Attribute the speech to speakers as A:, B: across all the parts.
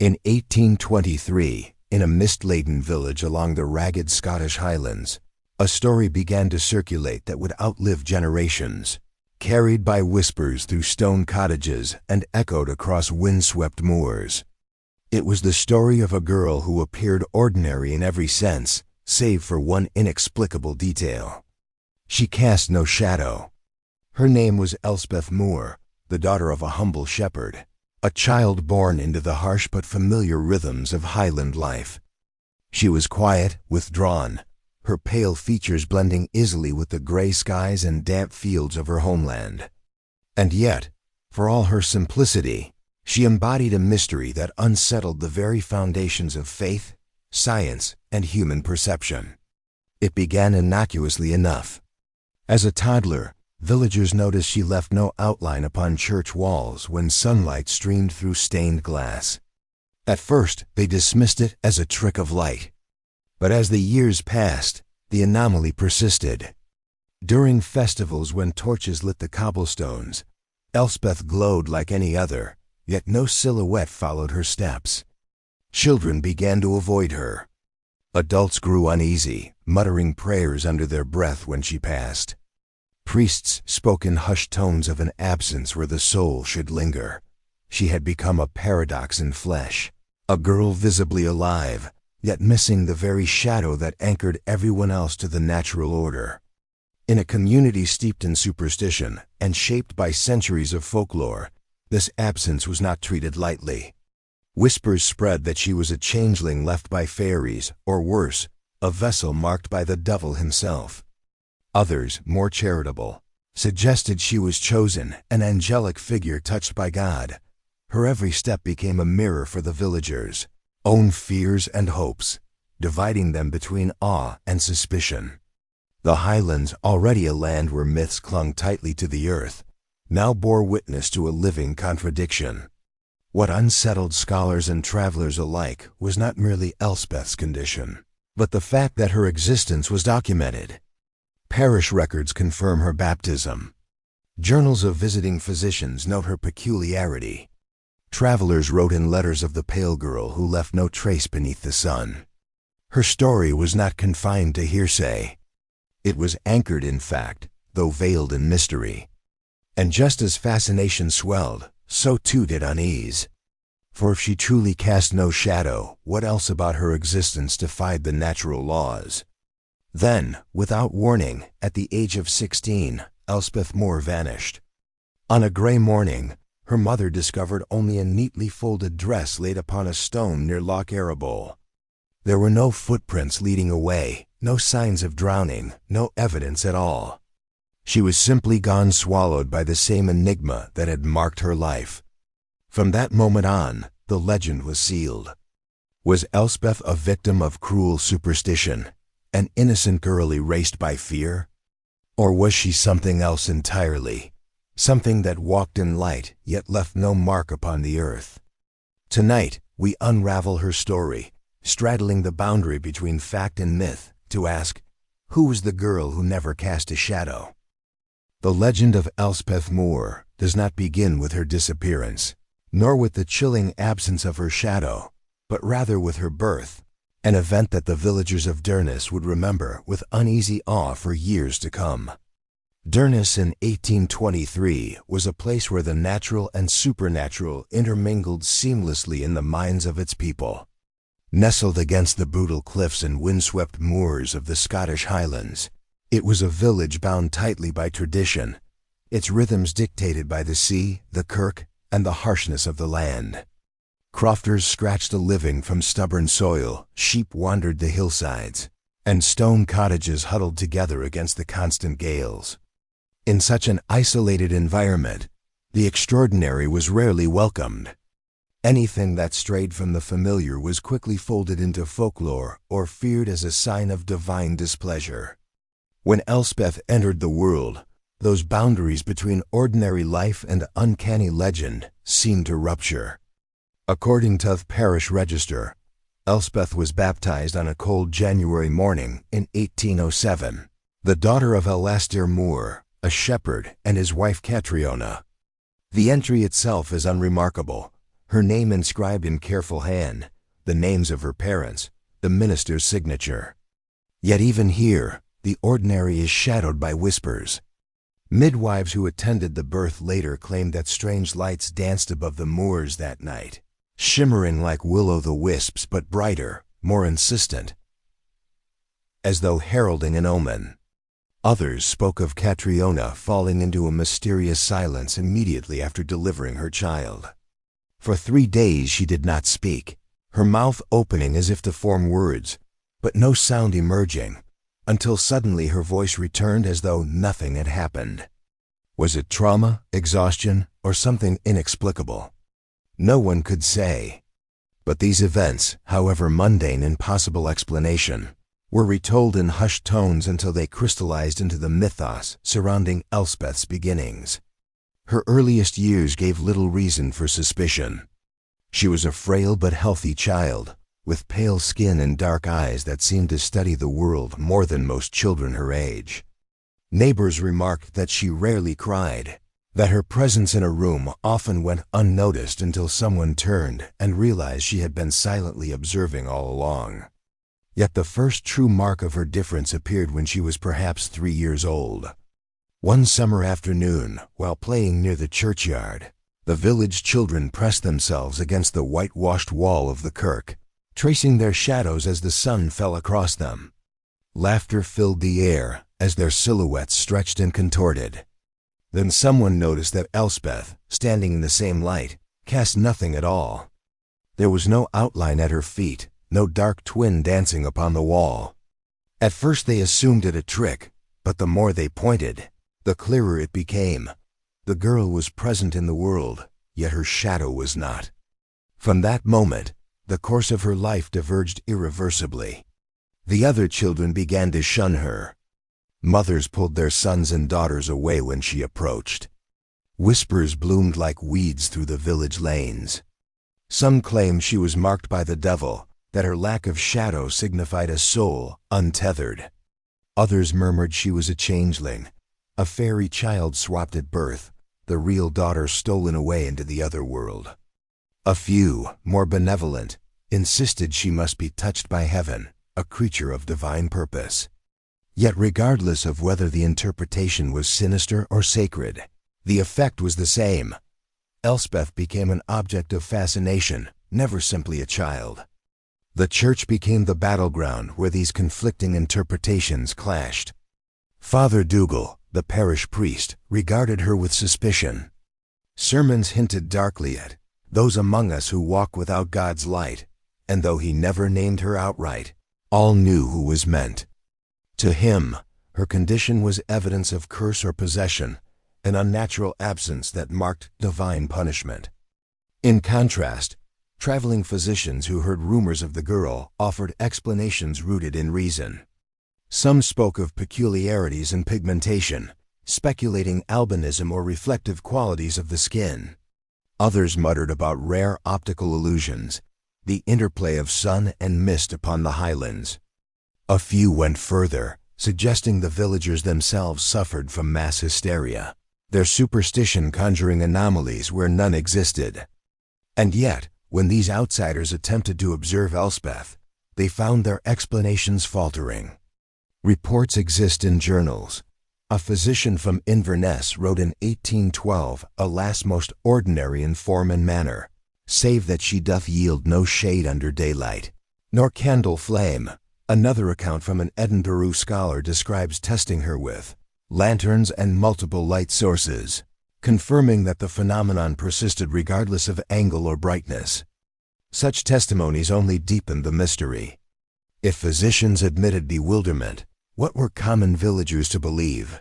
A: In 1823, in a mist-laden village along the ragged Scottish Highlands, a story began to circulate that would outlive generations, carried by whispers through stone cottages and echoed across windswept moors. It was the story of a girl who appeared ordinary in every sense, save for one inexplicable detail. She cast no shadow. Her name was Elspeth Moore, the daughter of a humble shepherd, a child born into the harsh but familiar rhythms of Highland life. She was quiet, withdrawn, her pale features blending easily with the gray skies and damp fields of her homeland. And yet, for all her simplicity, she embodied a mystery that unsettled the very foundations of faith, science, and human perception. It began innocuously enough. As a toddler, villagers noticed she left no outline upon church walls when sunlight streamed through stained glass. At first, they dismissed it as a trick of light. But as the years passed, the anomaly persisted. During festivals when torches lit the cobblestones, Elspeth glowed like any other, yet no silhouette followed her steps. Children began to avoid her. Adults grew uneasy, muttering prayers under their breath when she passed. Priests spoke in hushed tones of an absence where the soul should linger. She had become a paradox in flesh, a girl visibly alive, yet missing the very shadow that anchored everyone else to the natural order. In a community steeped in superstition and shaped by centuries of folklore, this absence was not treated lightly. Whispers spread that she was a changeling left by fairies, or worse, a vessel marked by the devil himself. Others, more charitable, suggested she was chosen, an angelic figure touched by God. Her every step became a mirror for the villagers' own fears and hopes, dividing them between awe and suspicion. The Highlands, already a land where myths clung tightly to the earth, now bore witness to a living contradiction. What unsettled scholars and travelers alike was not merely Elspeth's condition, but the fact that her existence was documented. Parish records confirm her baptism. Journals of visiting physicians note her peculiarity. Travelers wrote in letters of the pale girl who left no trace beneath the sun. Her story was not confined to hearsay. It was anchored in fact, though veiled in mystery. And just as fascination swelled, so too did unease. For if she truly cast no shadow, what else about her existence defied the natural laws? Then, without warning, at the age of 16, Elspeth Moore vanished. On a gray morning, her mother discovered only a neatly folded dress laid upon a stone near Loch Arabole. There were no footprints leading away, no signs of drowning, no evidence at all. She was simply gone, swallowed by the same enigma that had marked her life. From that moment on, the legend was sealed. Was Elspeth a victim of cruel superstition, an innocent girl erased by fear? Or was she something else entirely, something that walked in light yet left no mark upon the earth? Tonight, we unravel her story, straddling the boundary between fact and myth, to ask, who was the girl who never cast a shadow? The legend of Elspeth Moore does not begin with her disappearance, nor with the chilling absence of her shadow, but rather with her birth, an event that the villagers of Durness would remember with uneasy awe for years to come. Durness in 1823 was a place where the natural and supernatural intermingled seamlessly in the minds of its people. Nestled against the brutal cliffs and windswept moors of the Scottish Highlands, it was a village bound tightly by tradition, its rhythms dictated by the sea, the kirk, and the harshness of the land. Crofters scratched a living from stubborn soil, sheep wandered the hillsides, and stone cottages huddled together against the constant gales. In such an isolated environment, the extraordinary was rarely welcomed. Anything that strayed from the familiar was quickly folded into folklore or feared as a sign of divine displeasure. When Elspeth entered the world, those boundaries between ordinary life and uncanny legend seemed to rupture. According to the parish register, Elspeth was baptized on a cold January morning in 1807, the daughter of Alastair Moore, a shepherd, and his wife Catriona. The entry itself is unremarkable. her name inscribed in careful hand, the names of her parents, the minister's signature. Yet even here, the ordinary is shadowed by whispers. Midwives who attended the birth later claimed that strange lights danced above the moors that night, shimmering like will-o'-the-wisps but brighter, more insistent, as though heralding an omen. Others spoke of Catriona falling into a mysterious silence immediately after delivering her child. For 3 days she did not speak, her mouth opening as if to form words, but no sound emerging, until suddenly her voice returned as though nothing had happened. Was it trauma, exhaustion, or something inexplicable? No one could say. But these events, however mundane in possible explanation, were retold in hushed tones until they crystallized into the mythos surrounding Elspeth's beginnings. Her earliest years gave little reason for suspicion. She was a frail but healthy child, with pale skin and dark eyes that seemed to study the world more than most children her age. Neighbors remarked that she rarely cried, that her presence in a room often went unnoticed until someone turned and realized she had been silently observing all along. Yet the first true mark of her difference appeared when she was perhaps 3 years old. One summer afternoon, while playing near the churchyard, the village children pressed themselves against the whitewashed wall of the kirk, tracing their shadows as the sun fell across them. Laughter filled the air as their silhouettes stretched and contorted. Then someone noticed that Elspeth, standing in the same light, cast nothing at all. There was no outline at her feet, no dark twin dancing upon the wall. At first they assumed it a trick, but the more they pointed, the clearer it became. The girl was present in the world, yet her shadow was not. From that moment, the course of her life diverged irreversibly. The other children began to shun her. Mothers pulled their sons and daughters away when she approached. Whispers bloomed like weeds through the village lanes. Some claimed she was marked by the devil, that her lack of shadow signified a soul untethered. Others murmured she was a changeling, a fairy child swapped at birth, the real daughter stolen away into the other world. A few, more benevolent, insisted she must be touched by heaven, a creature of divine purpose. Yet regardless of whether the interpretation was sinister or sacred, the effect was the same. Elspeth became an object of fascination, never simply a child. The church became the battleground where these conflicting interpretations clashed. Father Dougal, the parish priest, regarded her with suspicion. Sermons hinted darkly at those among us who walk without God's light, and though he never named her outright, all knew who was meant. To him, her condition was evidence of curse or possession, an unnatural absence that marked divine punishment. In contrast, traveling physicians who heard rumors of the girl offered explanations rooted in reason. Some spoke of peculiarities in pigmentation, speculating albinism or reflective qualities of the skin. Others muttered about rare optical illusions, the interplay of sun and mist upon the highlands. A few went further, suggesting the villagers themselves suffered from mass hysteria, their superstition conjuring anomalies where none existed. And yet, when these outsiders attempted to observe Elspeth, they found their explanations faltering. Reports exist in journals. A physician from Inverness wrote in 1812, "Alas, most ordinary in form and manner, save that she doth yield no shade under daylight, nor candle flame." Another account from an Edinburgh scholar describes testing her with lanterns and multiple light sources, confirming that the phenomenon persisted regardless of angle or brightness. Such testimonies only deepened the mystery. If physicians admitted bewilderment, what were common villagers to believe?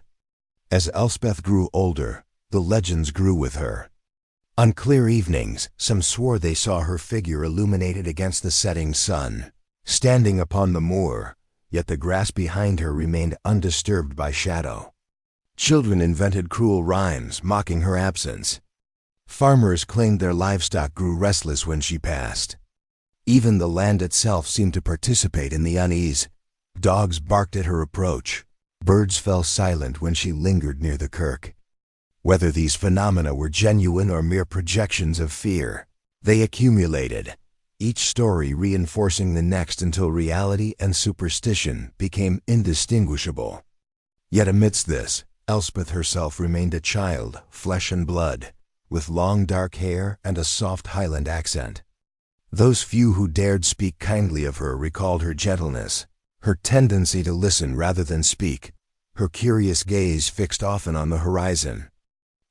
A: As Elspeth grew older, the legends grew with her. On clear evenings, some swore they saw her figure illuminated against the setting sun, standing upon the moor, yet the grass behind her remained undisturbed by shadow. Children invented cruel rhymes mocking her absence. Farmers claimed their livestock grew restless when she passed. Even the land itself seemed to participate in the unease. Dogs barked at her approach. Birds fell silent when she lingered near the kirk. Whether these phenomena were genuine or mere projections of fear, They accumulated, each story reinforcing the next until reality and superstition became indistinguishable. Yet amidst this, Elspeth herself remained a child, flesh and blood, with long dark hair and a soft Highland accent. Those few who dared speak kindly of her recalled her gentleness, her tendency to listen rather than speak, her curious gaze fixed often on the horizon.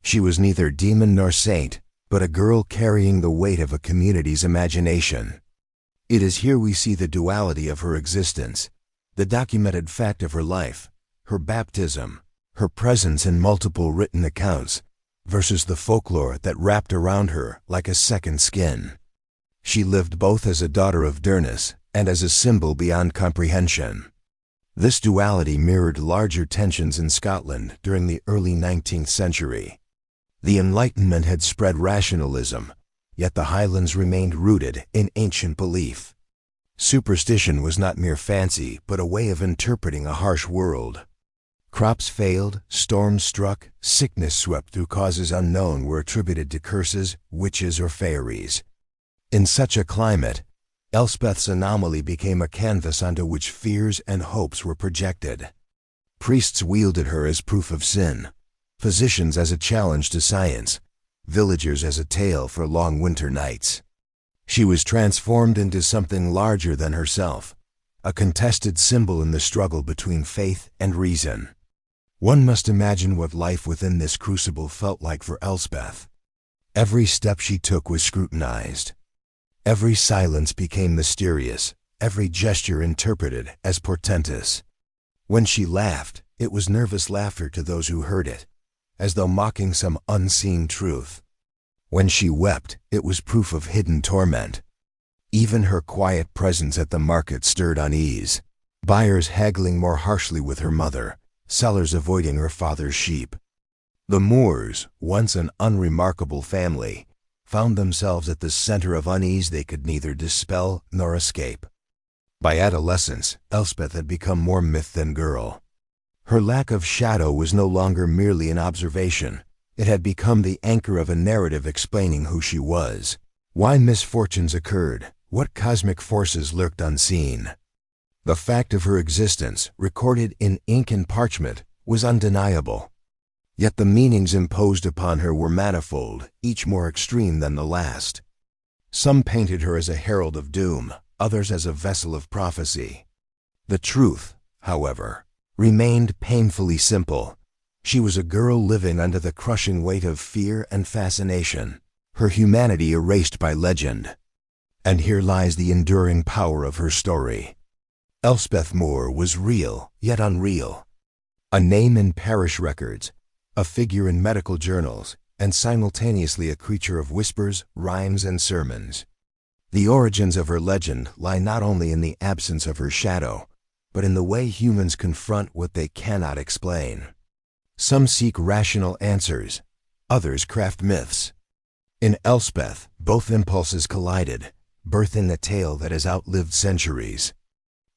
A: She was neither demon nor saint, but a girl carrying the weight of a community's imagination. It is here we see the duality of her existence, the documented fact of her life, her baptism, her presence in multiple written accounts, versus the folklore that wrapped around her like a second skin. She lived both as a daughter of Durness and as a symbol beyond comprehension. This duality mirrored larger tensions in Scotland during the early 19th century. The Enlightenment had spread rationalism, yet the Highlands remained rooted in ancient belief. Superstition was not mere fancy, but a way of interpreting a harsh world. Crops failed, storms struck, sickness swept through causes unknown were attributed to curses, witches, or fairies. In such a climate, Elspeth's anomaly became a canvas onto which fears and hopes were projected. Priests wielded her as proof of sin, physicians as a challenge to science, villagers as a tale for long winter nights. She was transformed into something larger than herself, a contested symbol in the struggle between faith and reason. One must imagine what life within this crucible felt like for Elspeth. Every step she took was scrutinized. Every silence became mysterious, every gesture interpreted as portentous. When she laughed, it was nervous laughter to those who heard it, as though mocking some unseen truth. When she wept, it was proof of hidden torment. Even her quiet presence at the market stirred unease, buyers haggling more harshly with her mother, sellers avoiding her father's sheep. The Moores, once an unremarkable family, found themselves at the center of unease they could neither dispel nor escape. By adolescence, Elspeth had become more myth than girl. Her lack of shadow was no longer merely an observation. It had become the anchor of a narrative explaining who she was, why misfortunes occurred, what cosmic forces lurked unseen. The fact of her existence, recorded in ink and parchment, was undeniable. Yet the meanings imposed upon her were manifold, each more extreme than the last. Some painted her as a herald of doom, others as a vessel of prophecy. The truth, however, remained painfully simple. She was a girl living under the crushing weight of fear and fascination, her humanity erased by legend. And here lies the enduring power of her story. Elspeth Moore was real, yet unreal. A name in parish records, a figure in medical journals, and simultaneously a creature of whispers, rhymes, and sermons. The origins of her legend lie not only in the absence of her shadow, but in the way humans confront what they cannot explain. Some seek rational answers, others craft myths. In Elspeth, both impulses collided, birthing a tale that has outlived centuries.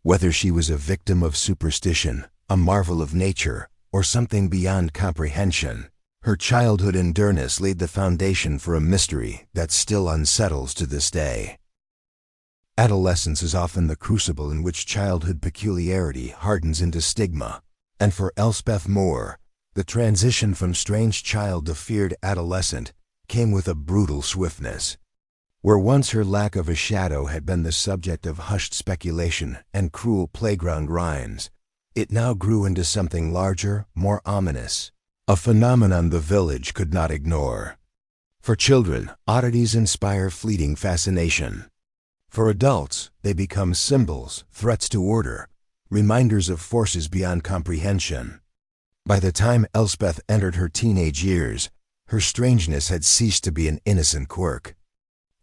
A: Whether she was a victim of superstition, a marvel of nature, or something beyond comprehension, her childhood in Durness laid the foundation for a mystery that still unsettles to this day. Adolescence is often the crucible in which childhood peculiarity hardens into stigma, and for Elspeth Moore, the transition from strange child to feared adolescent came with a brutal swiftness. Where once her lack of a shadow had been the subject of hushed speculation and cruel playground rhymes, it now grew into something larger, more ominous, a phenomenon the village could not ignore. For children, oddities inspire fleeting fascination. For adults, they become symbols, threats to order, reminders of forces beyond comprehension. By the time Elspeth entered her teenage years, her strangeness had ceased to be an innocent quirk.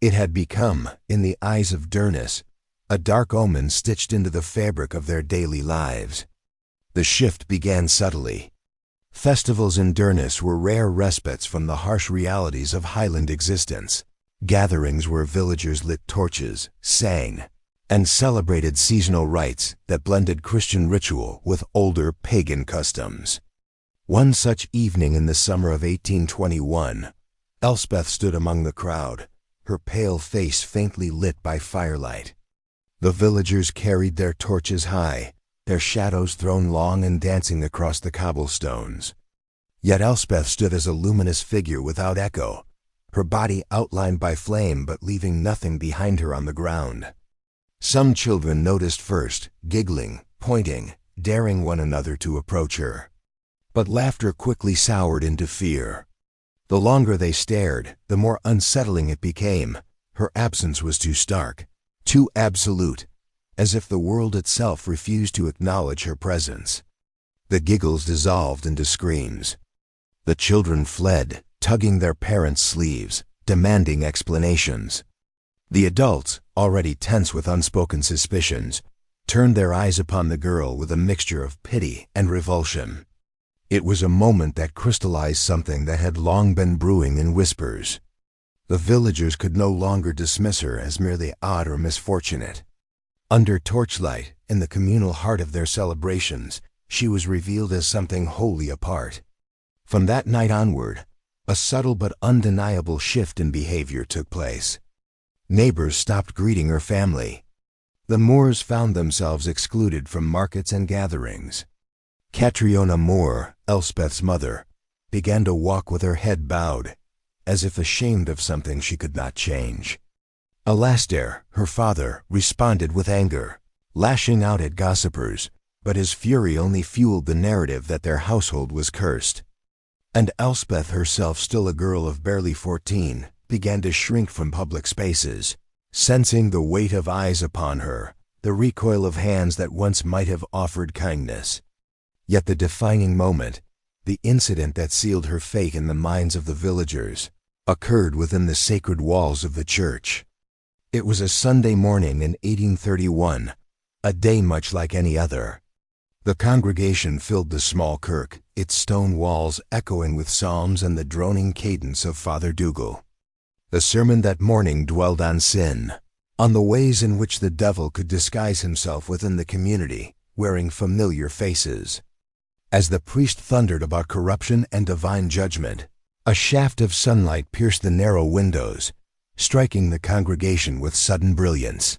A: It had become, in the eyes of Durness, a dark omen stitched into the fabric of their daily lives. The shift began subtly. Festivals in Durness were rare respites from the harsh realities of Highland existence. Gatherings where villagers lit torches, sang, and celebrated seasonal rites that blended Christian ritual with older pagan customs. One such evening in the summer of 1821, Elspeth stood among the crowd, her pale face faintly lit by firelight. The villagers carried their torches high, their shadows thrown long and dancing across the cobblestones. Yet Elspeth stood as a luminous figure without echo, her body outlined by flame but leaving nothing behind her on the ground. Some children noticed first, giggling, pointing, daring one another to approach her. But laughter quickly soured into fear. The longer they stared, the more unsettling it became. Her absence was too stark, too absolute, as if the world itself refused to acknowledge her presence. The giggles dissolved into screams. The children fled, tugging their parents' sleeves, demanding explanations. The adults, already tense with unspoken suspicions, turned their eyes upon the girl with a mixture of pity and revulsion. It was a moment that crystallized something that had long been brewing in whispers. The villagers could no longer dismiss her as merely odd or misfortunate. Under torchlight, in the communal heart of their celebrations, she was revealed as something wholly apart. From that night onward, a subtle but undeniable shift in behavior took place. Neighbors stopped greeting her family. The Moores found themselves excluded from markets and gatherings. Catriona Moore, Elspeth's mother, began to walk with her head bowed, as if ashamed of something she could not change. Alastair, her father, responded with anger, lashing out at gossipers, but his fury only fueled the narrative that their household was cursed. And Elspeth herself, still a girl of barely 14, began to shrink from public spaces, sensing the weight of eyes upon her, the recoil of hands that once might have offered kindness. Yet the defining moment, the incident that sealed her fate in the minds of the villagers, occurred within the sacred walls of the church. It was a Sunday morning in 1831, a day much like any other. The congregation filled the small kirk, its stone walls echoing with psalms and the droning cadence of Father Dougal. The sermon that morning dwelled on sin, on the ways in which the devil could disguise himself within the community, wearing familiar faces. As the priest thundered about corruption and divine judgment, a shaft of sunlight pierced the narrow windows, striking the congregation with sudden brilliance.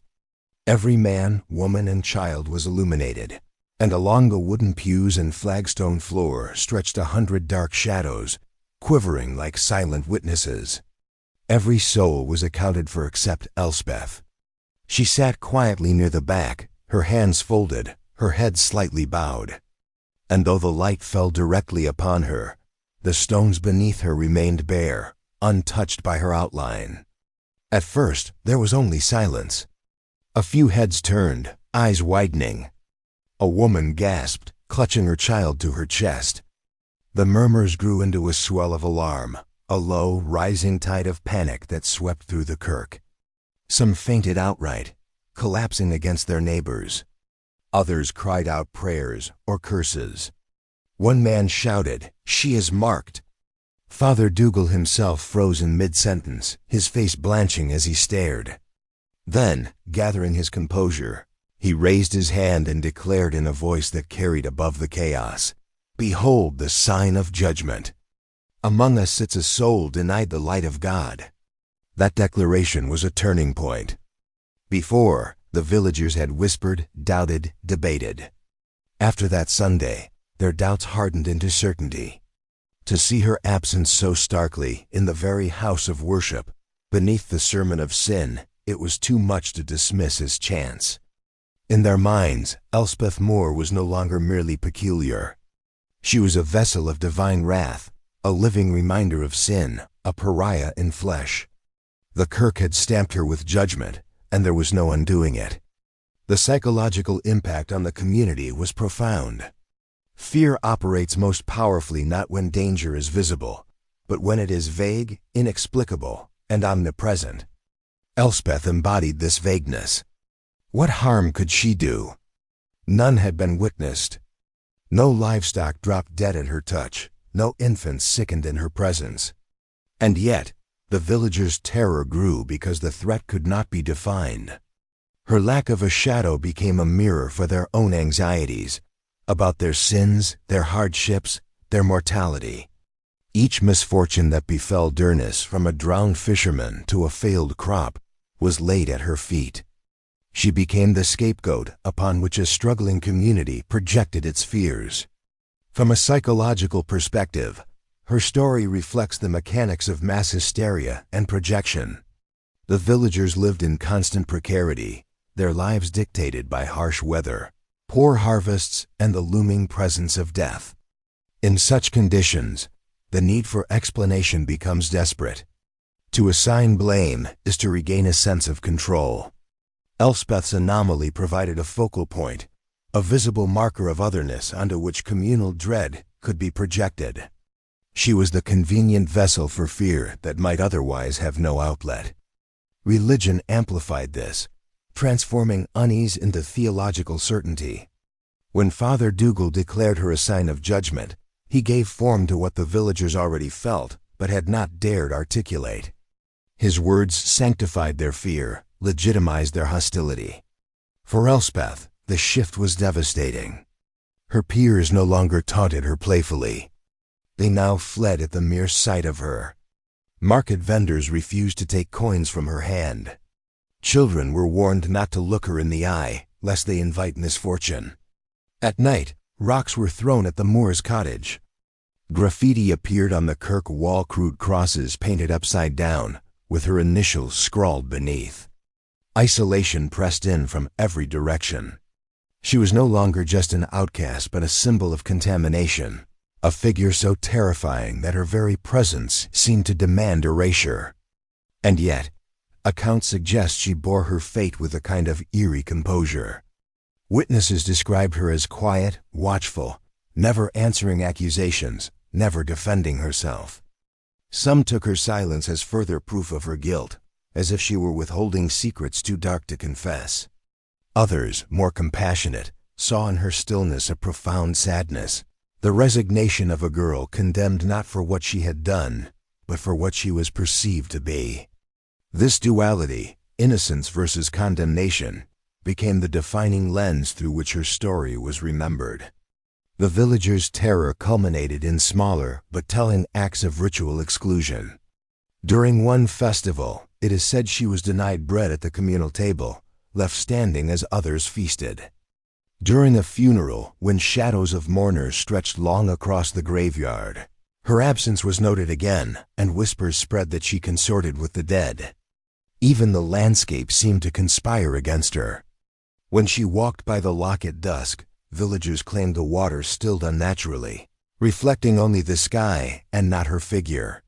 A: Every man, woman, and child was illuminated, and along the wooden pews and flagstone floor stretched 100 dark shadows, quivering like silent witnesses. Every soul was accounted for except Elspeth. She sat quietly near the back, her hands folded, her head slightly bowed. And though the light fell directly upon her, the stones beneath her remained bare, untouched by her outline. At first, there was only silence. A few heads turned, eyes widening. A woman gasped, clutching her child to her chest. The murmurs grew into a swell of alarm, a low, rising tide of panic that swept through the kirk. Some fainted outright, collapsing against their neighbors. Others cried out prayers or curses. One man shouted, "She is marked!" Father Dougal himself froze in mid-sentence, his face blanching as he stared. Then, gathering his composure, he raised his hand and declared in a voice that carried above the chaos, "Behold the sign of judgment! Among us sits a soul denied the light of God." That declaration was a turning point. Before, the villagers had whispered, doubted, debated. After that Sunday, their doubts hardened into certainty. To see her absence so starkly in the very house of worship, beneath the sermon of sin, it was too much to dismiss as chance. In their minds, Elspeth Moore was no longer merely peculiar. She was a vessel of divine wrath, a living reminder of sin, a pariah in flesh. The kirk had stamped her with judgment, and there was no undoing it. The psychological impact on the community was profound. Fear operates most powerfully not when danger is visible, but when it is vague, inexplicable, and omnipresent. Elspeth embodied this vagueness. What harm could she do? None had been witnessed. No livestock dropped dead at her touch, no infants sickened in her presence. And yet, the villagers' terror grew because the threat could not be defined. Her lack of a shadow became a mirror for their own anxieties, about their sins, their hardships, their mortality. Each misfortune that befell Durness, from a drowned fisherman to a failed crop, was laid at her feet. She became the scapegoat upon which a struggling community projected its fears. From a psychological perspective, her story reflects the mechanics of mass hysteria and projection. The villagers lived in constant precarity, their lives dictated by harsh weather, poor harvests, and the looming presence of death. In such conditions, the need for explanation becomes desperate. To assign blame is to regain a sense of control. Elspeth's anomaly provided a focal point, a visible marker of otherness onto which communal dread could be projected. She was the convenient vessel for fear that might otherwise have no outlet. Religion amplified this, transforming unease into theological certainty. When Father Dougal declared her a sign of judgment, he gave form to what the villagers already felt but had not dared articulate. His words sanctified their fear, legitimized their hostility. For Elspeth, the shift was devastating. Her peers no longer taunted her playfully. They now fled at the mere sight of her. Market vendors refused to take coins from her hand. Children were warned not to look her in the eye, lest they invite misfortune. At night, rocks were thrown at the Moor's cottage. Graffiti appeared on the kirk wall, crude crosses painted upside down, with her initials scrawled beneath. Isolation pressed in from every direction. She was no longer just an outcast but a symbol of contamination, a figure so terrifying that her very presence seemed to demand erasure. And yet, accounts suggest she bore her fate with a kind of eerie composure. Witnesses described her as quiet, watchful, never answering accusations, never defending herself. Some took her silence as further proof of her guilt, as if she were withholding secrets too dark to confess. Others, more compassionate, saw in her stillness a profound sadness, the resignation of a girl condemned not for what she had done, but for what she was perceived to be. This duality, innocence versus condemnation, became the defining lens through which her story was remembered. The villagers' terror culminated in smaller but telling acts of ritual exclusion. During one festival, it is said she was denied bread at the communal table, left standing as others feasted. During a funeral, when shadows of mourners stretched long across the graveyard, her absence was noted again, and whispers spread that she consorted with the dead. Even the landscape seemed to conspire against her. When she walked by the loch at dusk, villagers claimed the water stilled unnaturally, reflecting only the sky and not her figure.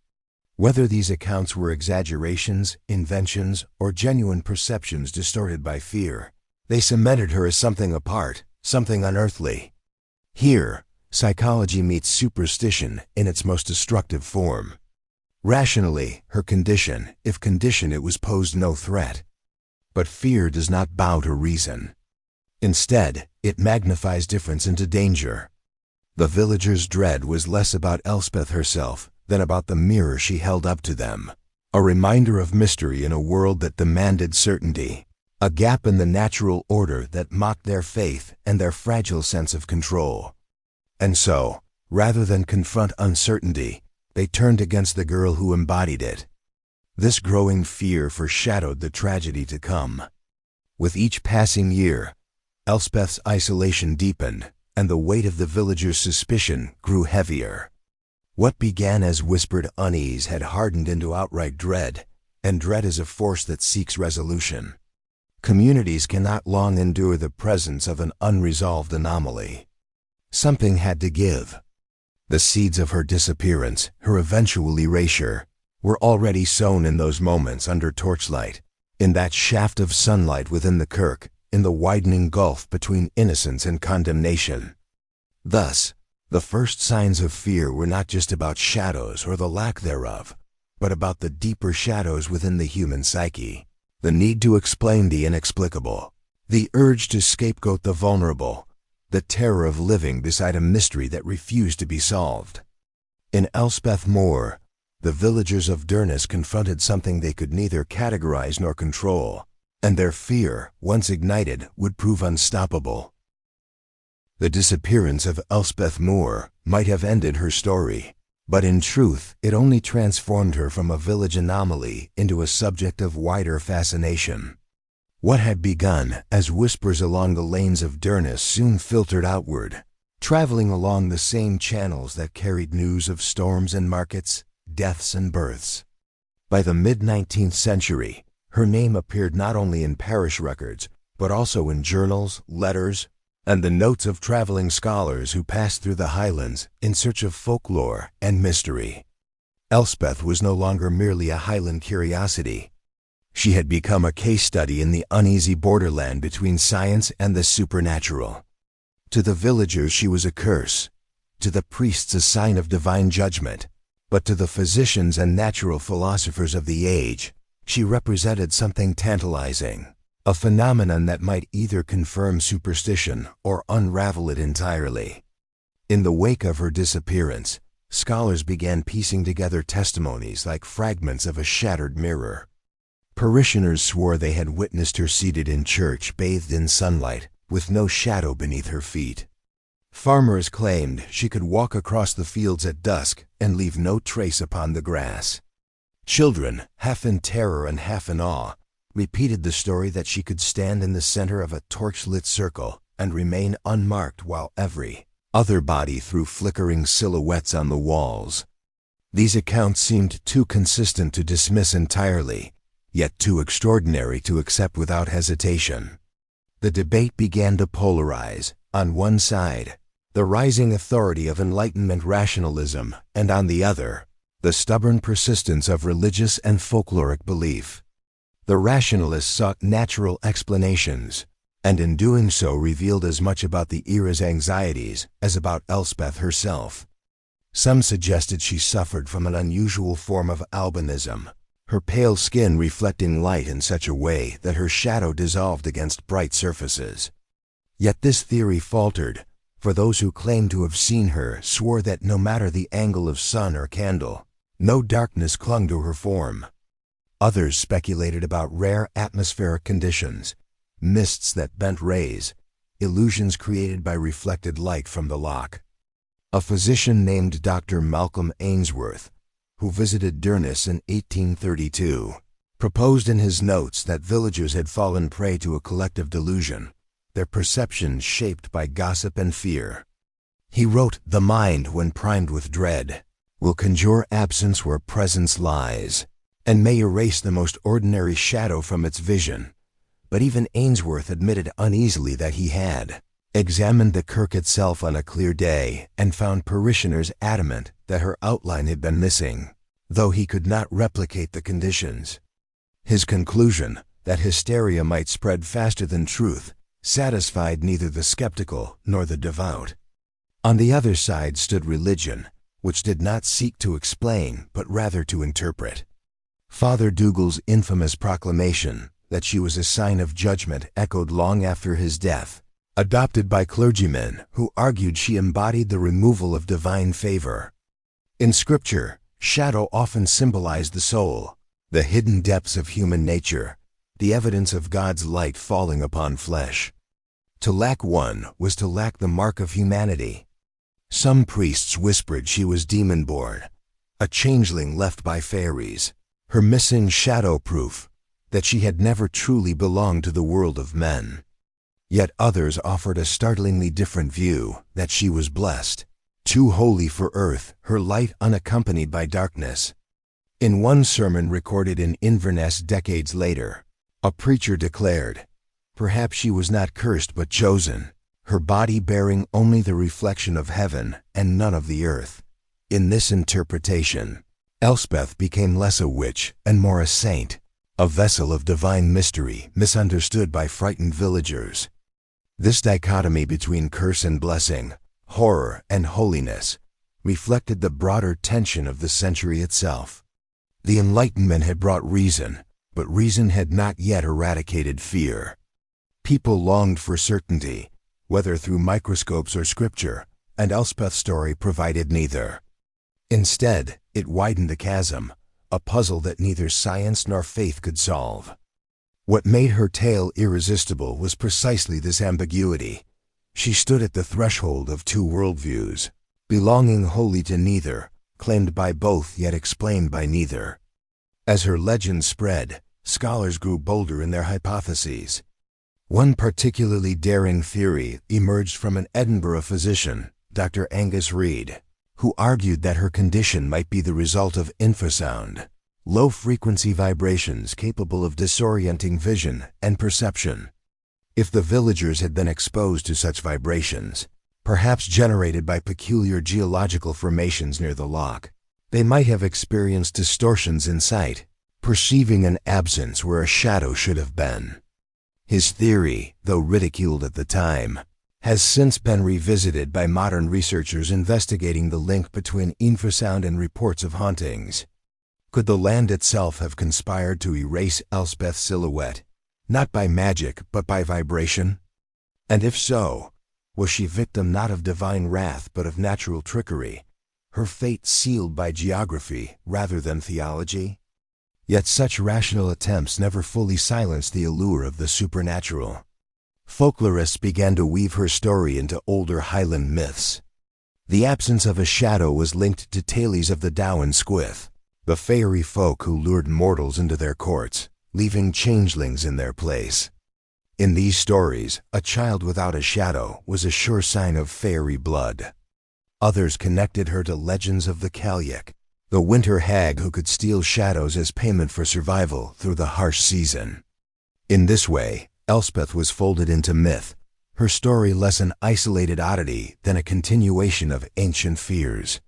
A: Whether these accounts were exaggerations, inventions, or genuine perceptions distorted by fear, they cemented her as something apart, something unearthly. Here, psychology meets superstition in its most destructive form. Rationally, her condition, if condition it was, posed no threat. But fear does not bow to reason. Instead, it magnifies difference into danger. The villagers' dread was less about Elspeth herself than about the mirror she held up to them, a reminder of mystery in a world that demanded certainty, a gap in the natural order that mocked their faith and their fragile sense of control. And so, rather than confront uncertainty, they turned against the girl who embodied it. This growing fear foreshadowed the tragedy to come. With each passing year, Elspeth's isolation deepened, and the weight of the villagers' suspicion grew heavier. What began as whispered unease had hardened into outright dread, and dread is a force that seeks resolution. Communities cannot long endure the presence of an unresolved anomaly. Something had to give. The seeds of her disappearance, her eventual erasure, were already sown in those moments under torchlight, in that shaft of sunlight within the kirk, in the widening gulf between innocence and condemnation. Thus, the first signs of fear were not just about shadows or the lack thereof, but about the deeper shadows within the human psyche, the need to explain the inexplicable, the urge to scapegoat the vulnerable, the terror of living beside a mystery that refused to be solved. In Elspeth Moor, the villagers of Durness confronted something they could neither categorize nor control, and their fear, once ignited, would prove unstoppable. The disappearance of Elspeth Moor might have ended her story, But in truth, it only transformed her from a village anomaly into a subject of wider fascination. What had begun as whispers along the lanes of Durness soon filtered outward, traveling along the same channels that carried news of storms and markets, deaths and births. By the mid-19th century, her name appeared not only in parish records, but also in journals, letters, and the notes of traveling scholars who passed through the Highlands in search of folklore and mystery. Elspeth was no longer merely a Highland curiosity. She had become a case study in the uneasy borderland between science and the supernatural. To the villagers she was a curse, to the priests a sign of divine judgment, but to the physicians and natural philosophers of the age, she represented something tantalizing, a phenomenon that might either confirm superstition or unravel it entirely. In the wake of her disappearance, scholars began piecing together testimonies like fragments of a shattered mirror. Parishioners swore they had witnessed her seated in church, bathed in sunlight, with no shadow beneath her feet. Farmers claimed she could walk across the fields at dusk and leave no trace upon the grass. Children, half in terror and half in awe, repeated the story that she could stand in the center of a torch-lit circle and remain unmarked while every other body threw flickering silhouettes on the walls. These accounts seemed too consistent to dismiss entirely, yet too extraordinary to accept without hesitation. The debate began to polarize. On one side, the rising authority of Enlightenment rationalism, and on the other, the stubborn persistence of religious and folkloric belief. The rationalists sought natural explanations, and in doing so revealed as much about the era's anxieties as about Elspeth herself. Some suggested she suffered from an unusual form of albinism, her pale skin reflecting light in such a way that her shadow dissolved against bright surfaces. Yet this theory faltered, for those who claimed to have seen her swore that no matter the angle of sun or candle, no darkness clung to her form. Others speculated about rare atmospheric conditions, mists that bent rays, illusions created by reflected light from the loch. A physician named Dr. Malcolm Ainsworth, who visited Durness in 1832, proposed in his notes that villagers had fallen prey to a collective delusion, their perceptions shaped by gossip and fear. He wrote, "The mind, when primed with dread, will conjure absence where presence lies, and may erase the most ordinary shadow from its vision." But even Ainsworth admitted uneasily that he had examined the kirk itself on a clear day and found parishioners adamant that her outline had been missing, though he could not replicate the conditions. His conclusion, that hysteria might spread faster than truth, satisfied neither the skeptical nor the devout. On the other side stood religion, which did not seek to explain but rather to interpret. Father Dougal's infamous proclamation that she was a sign of judgment echoed long after his death, adopted by clergymen who argued she embodied the removal of divine favor. In Scripture, shadow often symbolized the soul, the hidden depths of human nature, the evidence of God's light falling upon flesh. To lack one was to lack the mark of humanity. Some priests whispered she was demon-born, a changeling left by fairies, her missing shadow proof that she had never truly belonged to the world of men. Yet others offered a startlingly different view, that she was blessed, too holy for earth, her light unaccompanied by darkness. In one sermon recorded in Inverness decades later, a preacher declared, "Perhaps she was not cursed but chosen, her body bearing only the reflection of heaven and none of the earth." In this interpretation, Elspeth became less a witch and more a saint, a vessel of divine mystery misunderstood by frightened villagers. This dichotomy between curse and blessing, horror and holiness, reflected the broader tension of the century itself. The Enlightenment had brought reason, but reason had not yet eradicated fear. People longed for certainty, whether through microscopes or scripture, and Elspeth's story provided neither. Instead, it widened the chasm, a puzzle that neither science nor faith could solve. What made her tale irresistible was precisely this ambiguity. She stood at the threshold of two worldviews, belonging wholly to neither, claimed by both yet explained by neither. As her legend spread, scholars grew bolder in their hypotheses. One particularly daring theory emerged from an Edinburgh physician, Dr. Angus Reid, who argued that her condition might be the result of infrasound, low-frequency vibrations capable of disorienting vision and perception. If the villagers had been exposed to such vibrations, perhaps generated by peculiar geological formations near the loch, they might have experienced distortions in sight, perceiving an absence where a shadow should have been. His theory, though ridiculed at the time, has since been revisited by modern researchers investigating the link between infrasound and reports of hauntings. Could the land itself have conspired to erase Elspeth's silhouette, not by magic but by vibration? And if so, was she victim not of divine wrath but of natural trickery, her fate sealed by geography rather than theology? Yet such rational attempts never fully silenced the allure of the supernatural. Folklorists began to weave her story into older Highland myths. The absence of a shadow was linked to tales of the Dow and Squith, the fairy folk who lured mortals into their courts, leaving changelings in their place. In these stories, a child without a shadow was a sure sign of fairy blood. Others connected her to legends of the Cailleach, the winter hag who could steal shadows as payment for survival through the harsh season. In this way, Elspeth was folded into myth, her story less an isolated oddity than a continuation of ancient fears.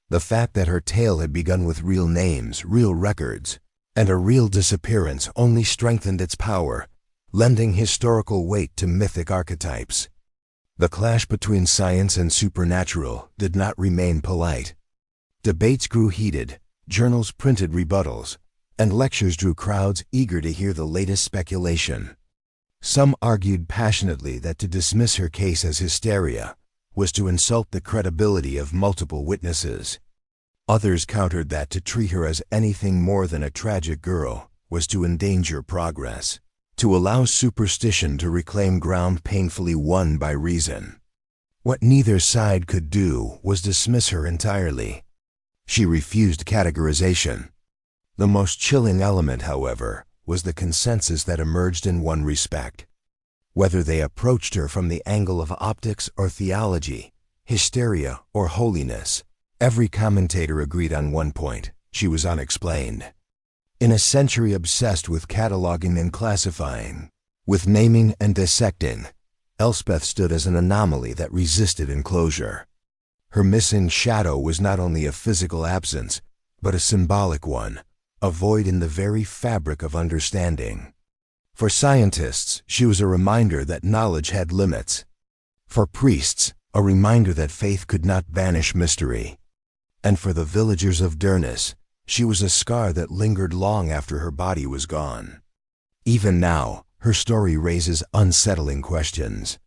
A: The fact that her tale had begun with real names, real records, and a real disappearance only strengthened its power, lending historical weight to mythic archetypes. The clash between science and supernatural did not remain polite. Debates grew heated, journals printed rebuttals, and lectures drew crowds eager to hear the latest speculation. Some argued passionately that to dismiss her case as hysteria was to insult the credibility of multiple witnesses. Others countered that to treat her as anything more than a tragic girl was to endanger progress, to allow superstition to reclaim ground painfully won by reason. What neither side could do was dismiss her entirely. She refused categorization. The most chilling element, however, was the consensus that emerged in one respect. Whether they approached her from the angle of optics or theology, hysteria or holiness, every commentator agreed on one point: she was unexplained. In a century obsessed with cataloging and classifying, with naming and dissecting, Elspeth stood as an anomaly that resisted enclosure. Her missing shadow was not only a physical absence, but a symbolic one, a void in the very fabric of understanding. For scientists, she was a reminder that knowledge had limits. For priests, a reminder that faith could not banish mystery. And for the villagers of Durness, she was a scar that lingered long after her body was gone. Even now, her story raises unsettling questions.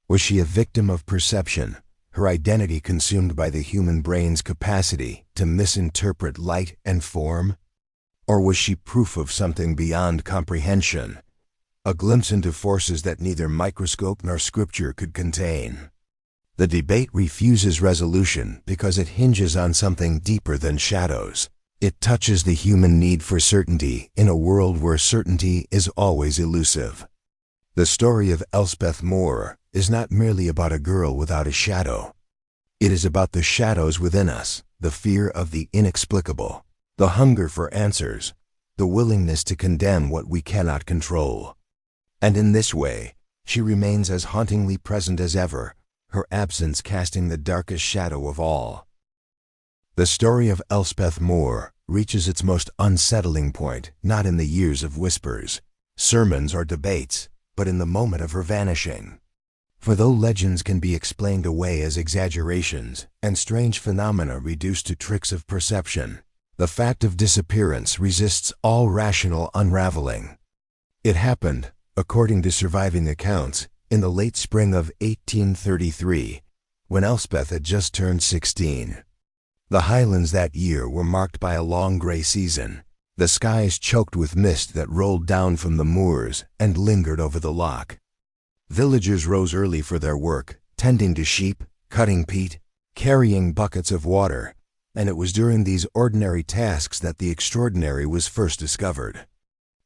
A: Was she a victim of perception, her identity consumed by the human brain's capacity to misinterpret light and form? Or was she proof of something beyond comprehension, a glimpse into forces that neither microscope nor scripture could contain? The debate refuses resolution because it hinges on something deeper than shadows. It touches the human need for certainty in a world where certainty is always elusive. The story of Elspeth Moore is not merely about a girl without a shadow. It is about the shadows within us, the fear of the inexplicable, the hunger for answers, the willingness to condemn what we cannot control. And in this way, she remains as hauntingly present as ever, her absence casting the darkest shadow of all. The story of Elspeth Moore reaches its most unsettling point not in the years of whispers, sermons, or debates, but in the moment of her vanishing. For though legends can be explained away as exaggerations and strange phenomena reduced to tricks of perception, the fact of disappearance resists all rational unraveling. It happened, according to surviving accounts, in the late spring of 1833, when Elspeth had just turned 16. The Highlands that year were marked by a long gray season, the skies choked with mist that rolled down from the moors and lingered over the loch. Villagers rose early for their work, tending to sheep, cutting peat, carrying buckets of water, and it was during these ordinary tasks that the extraordinary was first discovered.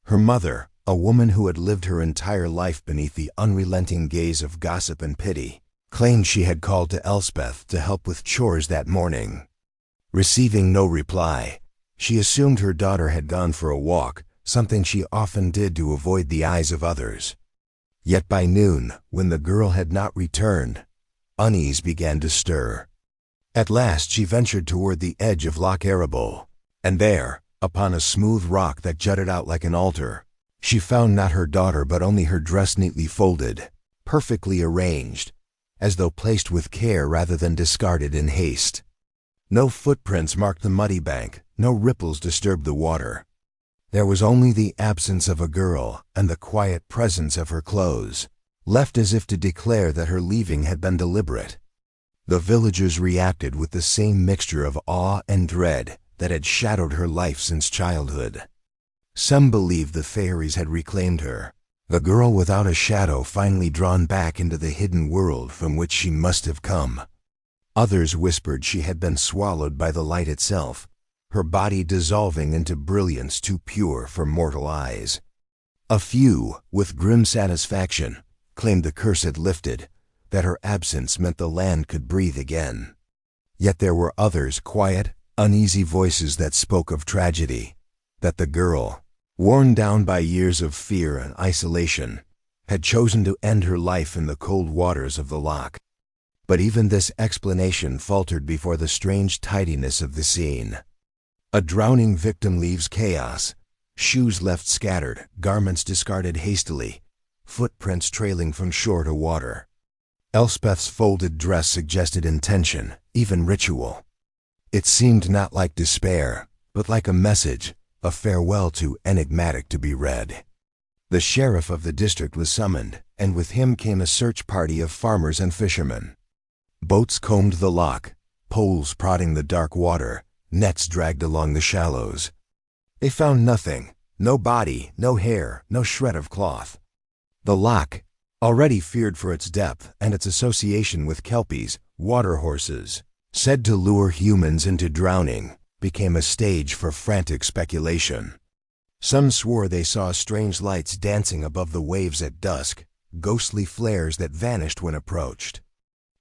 A: Her mother, a woman who had lived her entire life beneath the unrelenting gaze of gossip and pity, claimed she had called to Elspeth to help with chores that morning. Receiving no reply, she assumed her daughter had gone for a walk, something she often did to avoid the eyes of others. Yet by noon, when the girl had not returned, unease began to stir. At last she ventured toward the edge of Loch Eriboll, and there, upon a smooth rock that jutted out like an altar, she found not her daughter but only her dress neatly folded, perfectly arranged, as though placed with care rather than discarded in haste. No footprints marked the muddy bank, no ripples disturbed the water. There was only the absence of a girl and the quiet presence of her clothes, left as if to declare that her leaving had been deliberate. The villagers reacted with the same mixture of awe and dread that had shadowed her life since childhood. Some believed the fairies had reclaimed her, the girl without a shadow finally drawn back into the hidden world from which she must have come. Others whispered she had been swallowed by the light itself, her body dissolving into brilliance too pure for mortal eyes. A few, with grim satisfaction, claimed the curse had lifted, that her absence meant the land could breathe again. Yet there were others, quiet, uneasy voices that spoke of tragedy, that the girl, worn down by years of fear and isolation, had chosen to end her life in the cold waters of the loch. But even this explanation faltered before the strange tidiness of the scene. A drowning victim leaves chaos, shoes left scattered, garments discarded hastily, footprints trailing from shore to water. Elspeth's folded dress suggested intention, even ritual. It seemed not like despair, but like a message, a farewell too enigmatic to be read. The sheriff of the district was summoned, and with him came a search party of farmers and fishermen. Boats combed the loch, poles prodding the dark water, nets dragged along the shallows. They found nothing, no body, no hair, no shred of cloth. The loch, already feared for its depth and its association with kelpies, water horses, said to lure humans into drowning, became a stage for frantic speculation. Some swore they saw strange lights dancing above the waves at dusk, ghostly flares that vanished when approached.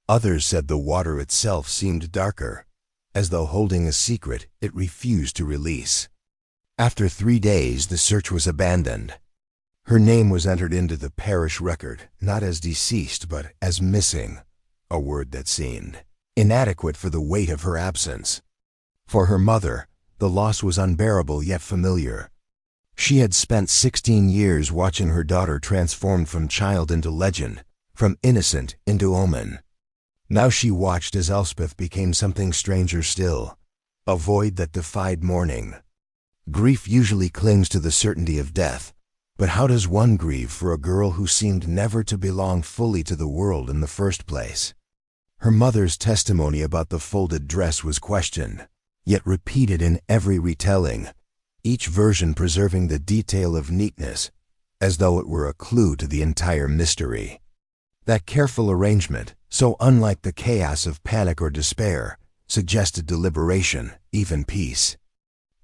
A: Others said the water itself seemed darker, as though holding a secret it refused to release. After 3 days, the search was abandoned. Her name was entered into the parish record, not as deceased but as missing, a word that seemed inadequate for the weight of her absence. For her mother, the loss was unbearable yet familiar. She had spent 16 years watching her daughter transformed from child into legend, from innocent into omen. Now she watched as Elspeth became something stranger still, a void that defied mourning. Grief usually clings to the certainty of death, but how does one grieve for a girl who seemed never to belong fully to the world in the first place? Her mother's testimony about the folded dress was questioned, yet repeated in every retelling, each version preserving the detail of neatness, as though it were a clue to the entire mystery. That careful arrangement, so unlike the chaos of panic or despair, suggested deliberation, even peace.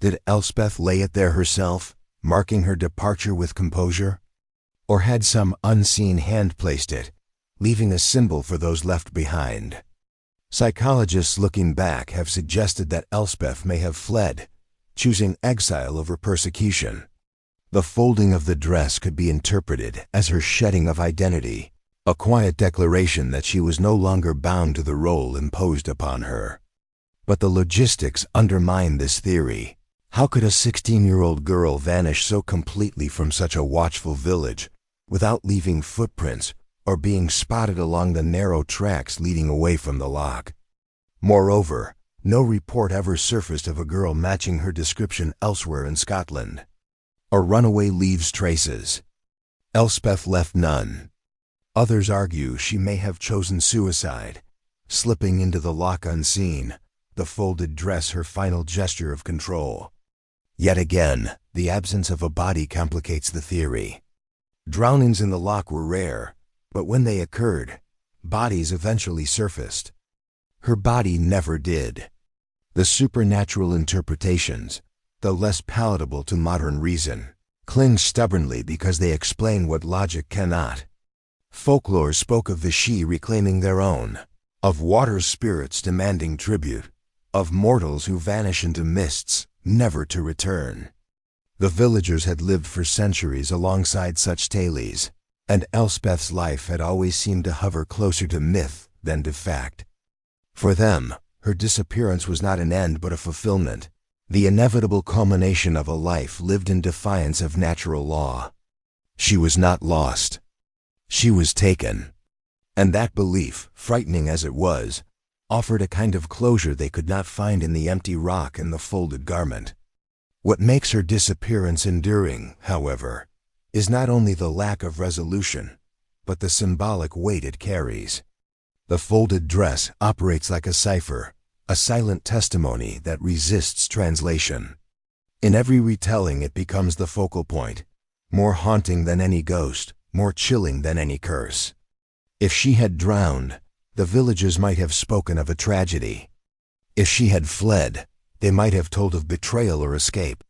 A: Did Elspeth lay it there herself, marking her departure with composure? Or had some unseen hand placed it, leaving a symbol for those left behind? Psychologists looking back have suggested that Elspeth may have fled, choosing exile over persecution. The folding of the dress could be interpreted as her shedding of identity, a quiet declaration that she was no longer bound to the role imposed upon her. But the logistics undermine this theory. How could a 16-year-old girl vanish so completely from such a watchful village, without leaving footprints or being spotted along the narrow tracks leading away from the loch? Moreover, no report ever surfaced of a girl matching her description elsewhere in Scotland. A runaway leaves traces. Elspeth left none. Others argue she may have chosen suicide, slipping into the loch unseen, the folded dress her final gesture of control. Yet again, the absence of a body complicates the theory. Drownings in the loch were rare, but when they occurred, bodies eventually surfaced. Her body never did. The supernatural interpretations, though less palatable to modern reason, cling stubbornly because they explain what logic cannot. Folklore spoke of the Sidhe reclaiming their own, of water spirits demanding tribute, of mortals who vanish into mists, never to return. The villagers had lived for centuries alongside such tales, and Elspeth's life had always seemed to hover closer to myth than to fact. For them, her disappearance was not an end but a fulfillment, the inevitable culmination of a life lived in defiance of natural law. She was not lost. She was taken. And that belief, frightening as it was, offered a kind of closure they could not find in the empty rock and the folded garment. What makes her disappearance enduring, however, is not only the lack of resolution, but the symbolic weight it carries. The folded dress operates like a cipher, a silent testimony that resists translation. In every retelling it becomes the focal point, more haunting than any ghost, more chilling than any curse. If she had drowned, the villagers might have spoken of a tragedy. If she had fled, they might have told of betrayal or escape.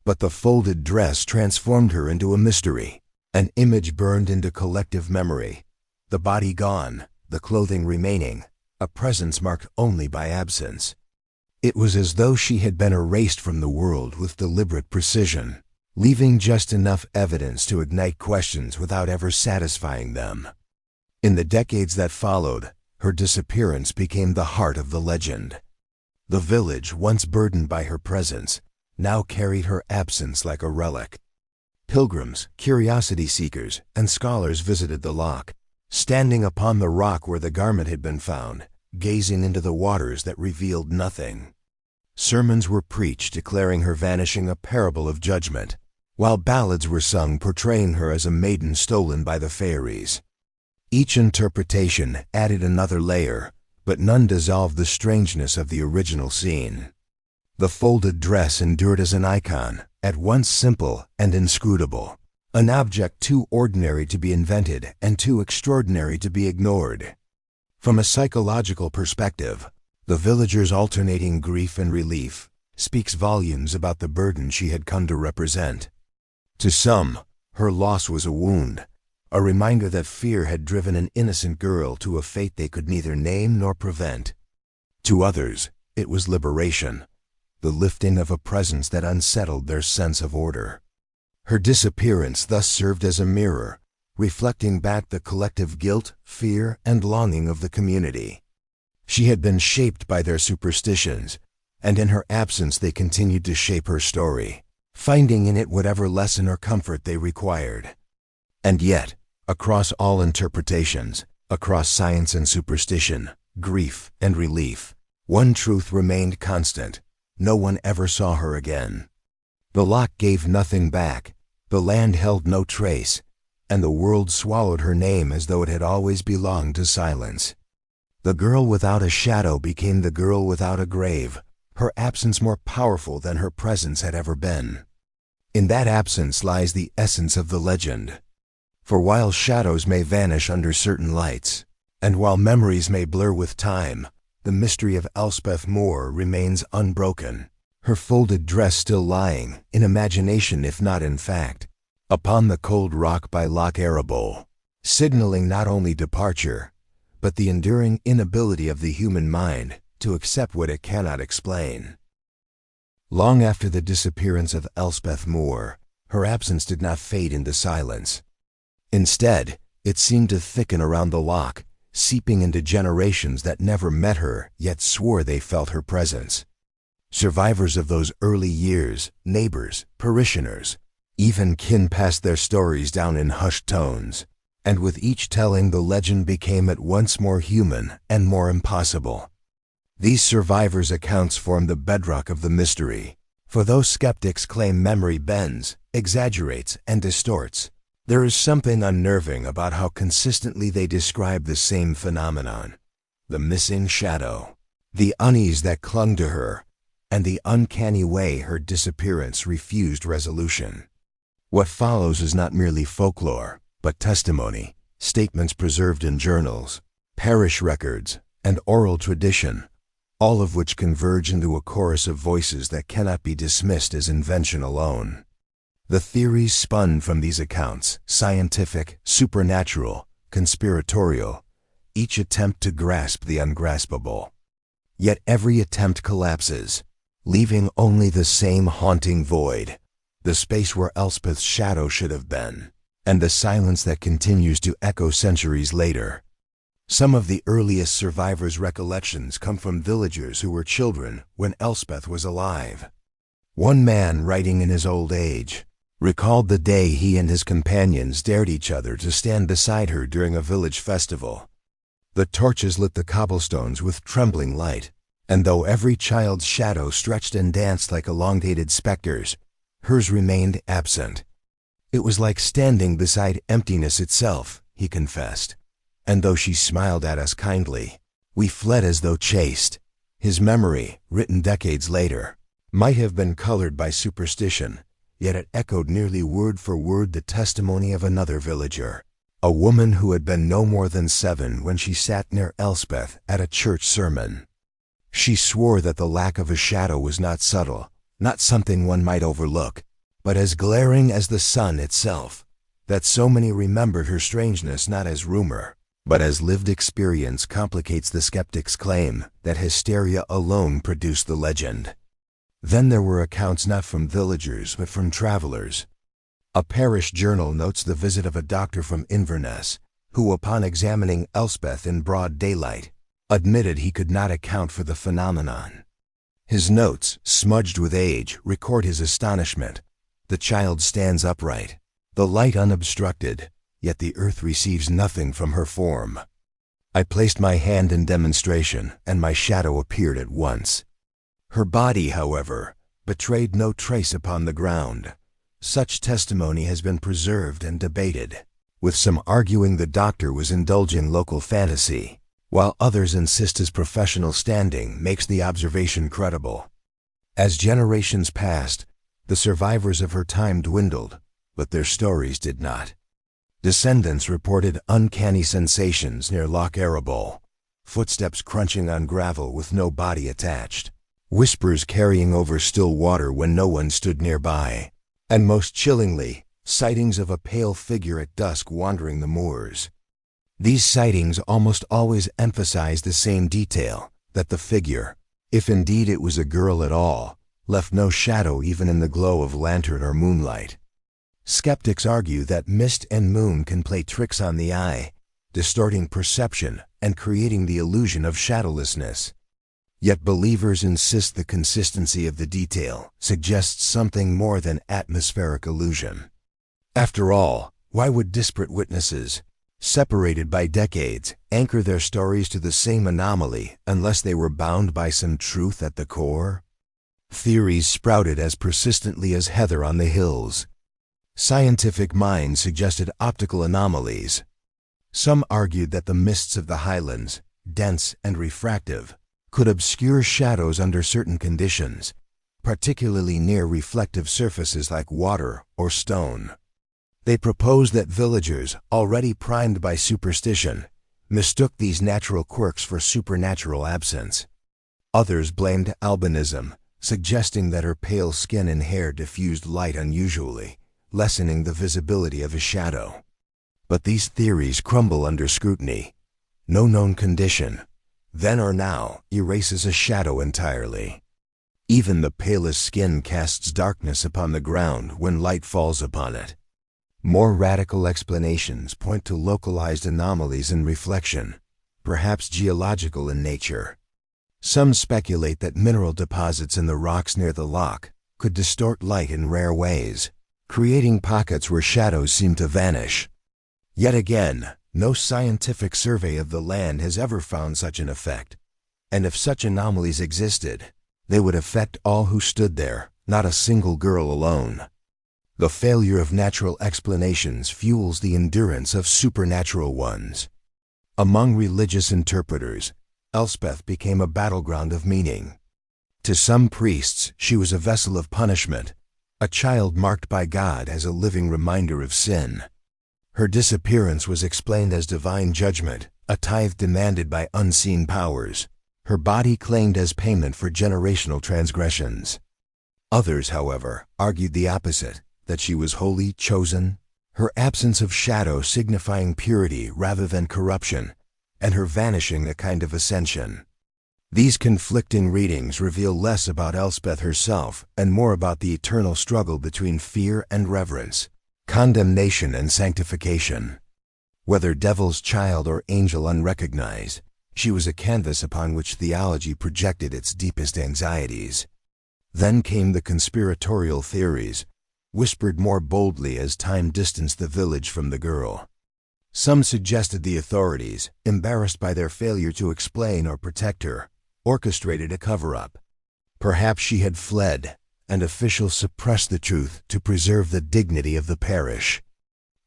A: But the folded dress transformed her into a mystery, an image burned into collective memory. The body gone, the clothing remaining, a presence marked only by absence. It was as though she had been erased from the world with deliberate precision, leaving just enough evidence to ignite questions without ever satisfying them. In the decades that followed, her disappearance became the heart of the legend. The village, once burdened by her presence, now carried her absence like a relic. Pilgrims, curiosity seekers, and scholars visited the loch, standing upon the rock where the garment had been found, gazing into the waters that revealed nothing. Sermons were preached declaring her vanishing a parable of judgment, while ballads were sung portraying her as a maiden stolen by the fairies. Each interpretation added another layer, but none dissolved the strangeness of the original scene. The folded dress endured as an icon, at once simple and inscrutable, an object too ordinary to be invented and too extraordinary to be ignored. From a psychological perspective, the villagers' alternating grief and relief speaks volumes about the burden she had come to represent. To some, her loss was a wound, a reminder that fear had driven an innocent girl to a fate they could neither name nor prevent. To others, it was liberation, the lifting of a presence that unsettled their sense of order. Her disappearance thus served as a mirror, reflecting back the collective guilt, fear, and longing of the community. She had been shaped by their superstitions, and in her absence they continued to shape her story, finding in it whatever lesson or comfort they required. And yet, across all interpretations, across science and superstition, grief and relief, one truth remained constant: no one ever saw her again. The loch gave nothing back, the land held no trace, and the world swallowed her name as though it had always belonged to silence. The girl without a shadow became the girl without a grave, her absence more powerful than her presence had ever been. In that absence lies the essence of the legend. For while shadows may vanish under certain lights, and while memories may blur with time, the mystery of Elspeth Moore remains unbroken, her folded dress still lying, in imagination if not in fact, upon the cold rock by Loch Arable, signaling not only departure, but the enduring inability of the human mind to accept what it cannot explain. Long after the disappearance of Elspeth Moore, her absence did not fade into silence. Instead, it seemed to thicken around the loch, seeping into generations that never met her yet swore they felt her presence. Survivors of those early years, neighbors, parishioners, even kin passed their stories down in hushed tones, and with each telling the legend became at once more human and more impossible. These survivors' accounts form the bedrock of the mystery, for though skeptics claim memory bends, exaggerates, and distorts, there is something unnerving about how consistently they describe the same phenomenon: the missing shadow, the unease that clung to her, and the uncanny way her disappearance refused resolution. What follows is not merely folklore, but testimony, statements preserved in journals, parish records, and oral tradition, all of which converge into a chorus of voices that cannot be dismissed as invention alone. The theories spun from these accounts, scientific, supernatural, conspiratorial, each attempt to grasp the ungraspable. Yet every attempt collapses, leaving only the same haunting void, the space where Elspeth's shadow should have been, and the silence that continues to echo centuries later. Some of the earliest survivors' recollections come from villagers who were children when Elspeth was alive. One man, writing in his old age, recalled the day he and his companions dared each other to stand beside her during a village festival. The torches lit the cobblestones with trembling light, and though every child's shadow stretched and danced like elongated specters, hers remained absent. It was like standing beside emptiness itself, he confessed. And though she smiled at us kindly, we fled as though chased. His memory, written decades later, might have been colored by superstition, yet it echoed nearly word for word the testimony of another villager, a woman who had been no more than 7 when she sat near Elspeth at a church sermon. She swore that the lack of a shadow was not subtle, not something one might overlook, but as glaring as the sun itself, that so many remembered her strangeness not as rumor, but as lived experience complicates the skeptic's claim that hysteria alone produced the legend. Then there were accounts not from villagers but from travelers. A parish journal notes the visit of a doctor from Inverness, who, upon examining Elspeth in broad daylight, admitted he could not account for the phenomenon. His notes, smudged with age, record his astonishment. The child stands upright, the light unobstructed, yet the earth receives nothing from her form. I placed my hand in demonstration, and my shadow appeared at once. Her body, however, betrayed no trace upon the ground. Such testimony has been preserved and debated, with some arguing the doctor was indulging local fantasy, while others insist his professional standing makes the observation credible. As generations passed, the survivors of her time dwindled, but their stories did not. Descendants reported uncanny sensations near Loch Arabol, footsteps crunching on gravel with no body attached, whispers carrying over still water when no one stood nearby, and most chillingly, sightings of a pale figure at dusk wandering the moors. These sightings almost always emphasize the same detail, that the figure, if indeed it was a girl at all, left no shadow even in the glow of lantern or moonlight. Skeptics argue that mist and moon can play tricks on the eye, distorting perception and creating the illusion of shadowlessness. Yet believers insist the consistency of the detail suggests something more than atmospheric illusion. After all, why would disparate witnesses, separated by decades, anchor their stories to the same anomaly unless they were bound by some truth at the core? Theories sprouted as persistently as heather on the hills. Scientific minds suggested optical anomalies. Some argued that the mists of the highlands, dense and refractive, could obscure shadows under certain conditions, particularly near reflective surfaces like water or stone. They proposed that villagers, already primed by superstition, mistook these natural quirks for supernatural absence. Others blamed albinism, suggesting that her pale skin and hair diffused light unusually, lessening the visibility of a shadow. But these theories crumble under scrutiny. No known condition, then or now, erases a shadow entirely. Even the palest skin casts darkness upon the ground when light falls upon it. More radical explanations point to localized anomalies in reflection, perhaps geological in nature. Some speculate that mineral deposits in the rocks near the loch could distort light in rare ways, creating pockets where shadows seem to vanish. Yet again, no scientific survey of the land has ever found such an effect, and if such anomalies existed, they would affect all who stood there, not a single girl alone. The failure of natural explanations fuels the endurance of supernatural ones. Among religious interpreters, Elspeth became a battleground of meaning. To some priests, she was a vessel of punishment, a child marked by God as a living reminder of sin. Her disappearance was explained as divine judgment, a tithe demanded by unseen powers. her body claimed as payment for generational transgressions. Others, however, argued the opposite, that she was wholly chosen, her absence of shadow signifying purity rather than corruption, and her vanishing a kind of ascension. These conflicting readings reveal less about Elspeth herself and more about the eternal struggle between fear and reverence, condemnation and sanctification. Whether devil's child or angel unrecognized, she was a canvas upon which theology projected its deepest anxieties. Then came the conspiratorial theories, whispered more boldly as time distanced the village from the girl. Some suggested the authorities, embarrassed by their failure to explain or protect her, orchestrated a cover-up. Perhaps she had fled, and officials suppressed the truth to preserve the dignity of the parish.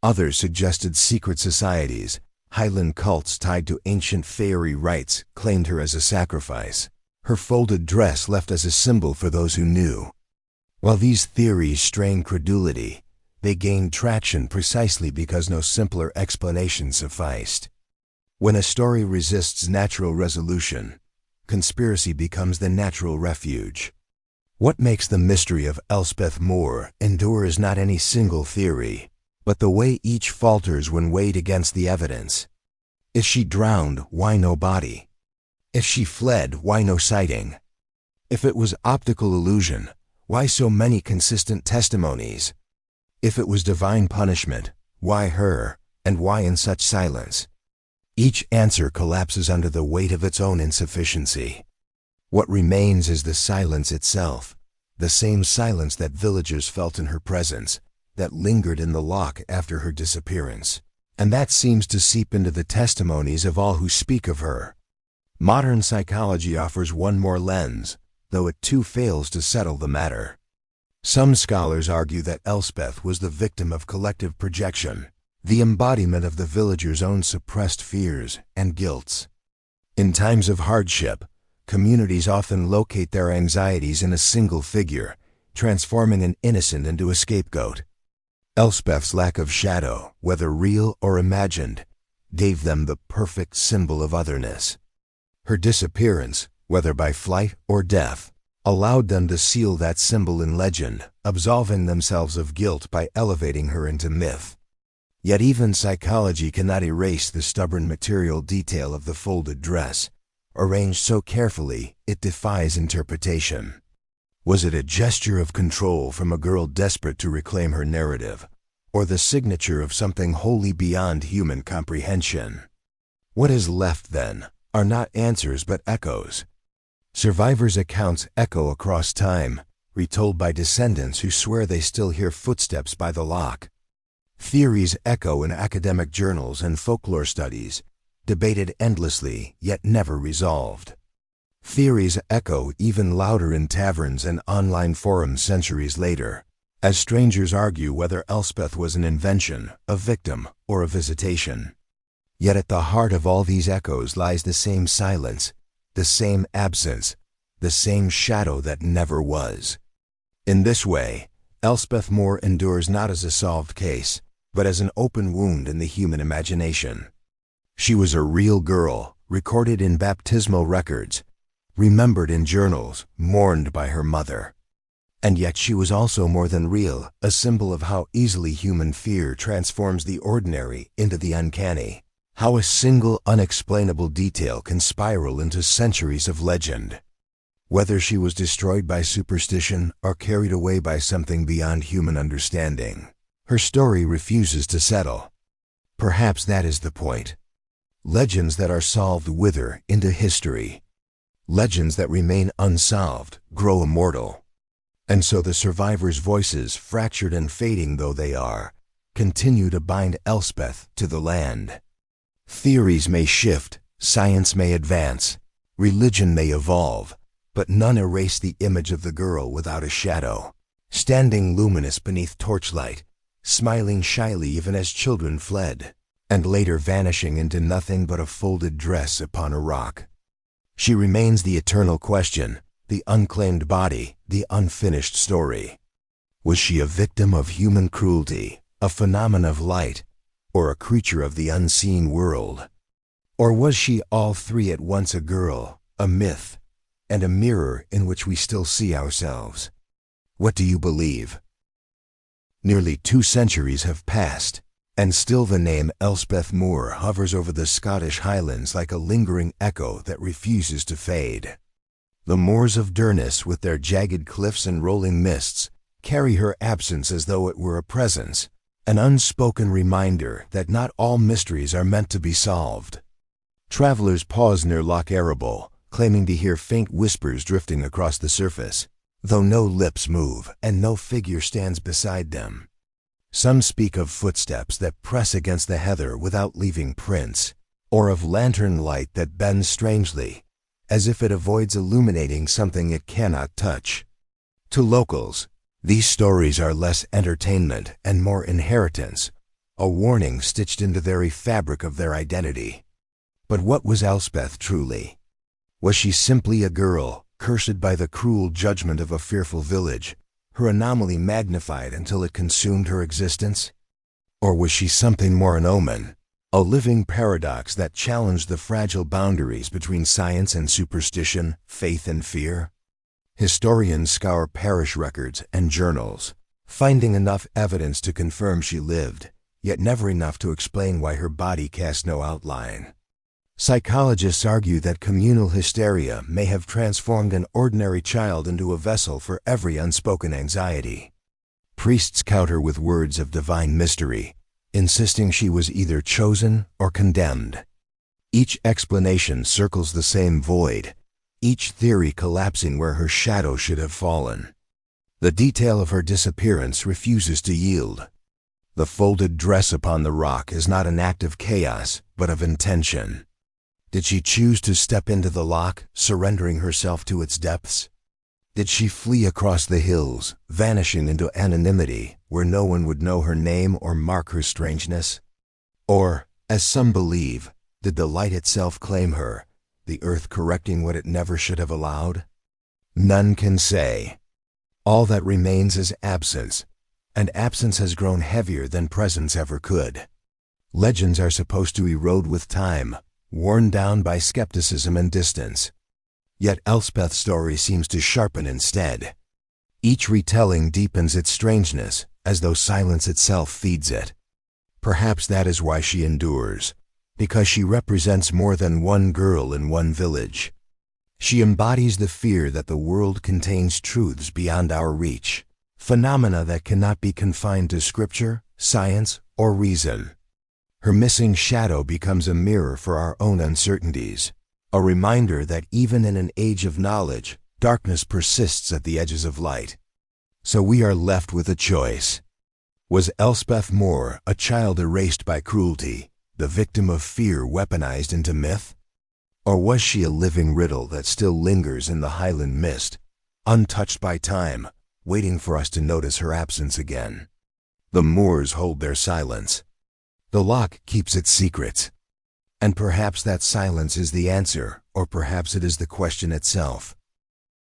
A: Others suggested secret societies, Highland cults tied to ancient fairy rites claimed her as a sacrifice. Her folded dress left as a symbol for those who knew. While these theories strained credulity, they gained traction precisely because no simpler explanation sufficed. When a story resists natural resolution, conspiracy becomes the natural refuge. What makes the mystery of Elspeth Moore endure is not any single theory, but the way each falters when weighed against the evidence. If she drowned, why no body? If she fled, why no sighting? If it was optical illusion, why so many consistent testimonies? If it was divine punishment, why her, and why in such silence? Each answer collapses under the weight of its own insufficiency. What remains is the silence itself, the same silence that villagers felt in her presence, that lingered in the loch after her disappearance, and that seems to seep into the testimonies of all who speak of her. Modern psychology offers one more lens, though it too fails to settle the matter. Some scholars argue that Elspeth was the victim of collective projection, the embodiment of the villagers' own suppressed fears and guilts. In times of hardship, communities often locate their anxieties in a single figure, transforming an innocent into a scapegoat. Elspeth's lack of shadow, whether real or imagined, gave them the perfect symbol of otherness. Her disappearance, whether by flight or death, allowed them to seal that symbol in legend, absolving themselves of guilt by elevating her into myth. Yet even psychology cannot erase the stubborn material detail of the folded dress, arranged so carefully it defies interpretation. Was it a gesture of control from a girl desperate to reclaim her narrative, or the signature of something wholly beyond human comprehension? What is left, then, are not answers but echoes. Survivors' accounts echo across time, retold by descendants who swear they still hear footsteps by the loch. Theories echo in academic journals and folklore studies, debated endlessly yet never resolved. Theories echo even louder in taverns and online forums centuries later, as strangers argue whether Elspeth was an invention, a victim, or a visitation. Yet at the heart of all these echoes lies the same silence, the same absence, the same shadow that never was. In this way, Elspeth Moore endures not as a solved case, but as an open wound in the human imagination. She was a real girl, recorded in baptismal records, remembered in journals, mourned by her mother. And yet she was also more than real, a symbol of how easily human fear transforms the ordinary into the uncanny, how a single unexplainable detail can spiral into centuries of legend. Whether she was destroyed by superstition or carried away by something beyond human understanding, her story refuses to settle. Perhaps that is the point. Legends that are solved wither into history. Legends that remain unsolved grow immortal. And so the survivors' voices, fractured and fading though they are, continue to bind Elspeth to the land. Theories may shift, science may advance, religion may evolve, but none erase the image of the girl without a shadow, standing luminous beneath torchlight, smiling shyly even as children fled, and later vanishing into nothing but a folded dress upon a rock. She remains the eternal question, the unclaimed body, the unfinished story. Was she a victim of human cruelty, a phenomenon of light, or a creature of the unseen world? Or was she all three at once, a girl, a myth, and a mirror in which we still see ourselves. What do you believe? Nearly 2 centuries have passed, and still the name Elspeth Moore hovers over the Scottish Highlands like a lingering echo that refuses to fade. The moors of Durness, with their jagged cliffs and rolling mists, carry her absence as though it were a presence, an unspoken reminder that not all mysteries are meant to be solved. Travelers pause near Loch Arable, claiming to hear faint whispers drifting across the surface, though no lips move and no figure stands beside them. Some speak of footsteps that press against the heather without leaving prints, or of lantern light that bends strangely, as if it avoids illuminating something it cannot touch. To locals, these stories are less entertainment and more inheritance, a warning stitched into the very fabric of their identity. But what was Elspeth truly? Was she simply a girl, cursed by the cruel judgment of a fearful village, her anomaly magnified until it consumed her existence? Or was she something more, an omen, a living paradox that challenged the fragile boundaries between science and superstition, faith and fear? Historians scour parish records and journals, finding enough evidence to confirm she lived, yet never enough to explain why her body cast no outline. Psychologists argue that communal hysteria may have transformed an ordinary child into a vessel for every unspoken anxiety. Priests counter with words of divine mystery, insisting she was either chosen or condemned. Each explanation circles the same void, each theory collapsing where her shadow should have fallen. The detail of her disappearance refuses to yield. The folded dress upon the rock is not an act of chaos, but of intention. Did she choose to step into the loch, surrendering herself to its depths? Did she flee across the hills, vanishing into anonymity, where no one would know her name or mark her strangeness? Or, as some believe, did the light itself claim her, the earth correcting what it never should have allowed? None can say. All that remains is absence, and absence has grown heavier than presence ever could. Legends are supposed to erode with time, worn down by skepticism and distance. Yet Elspeth's story seems to sharpen instead. Each retelling deepens its strangeness, as though silence itself feeds it. Perhaps that is why she endures, because she represents more than one girl in one village. She embodies the fear that the world contains truths beyond our reach, phenomena that cannot be confined to scripture, science, or reason. Her missing shadow becomes a mirror for our own uncertainties, a reminder that even in an age of knowledge, darkness persists at the edges of light. So we are left with a choice. Was Elspeth Moore a child erased by cruelty, the victim of fear weaponized into myth? Or was she a living riddle that still lingers in the Highland mist, untouched by time, waiting for us to notice her absence again? The moors hold their silence. The loch keeps its secrets. And perhaps that silence is the answer, or perhaps it is the question itself.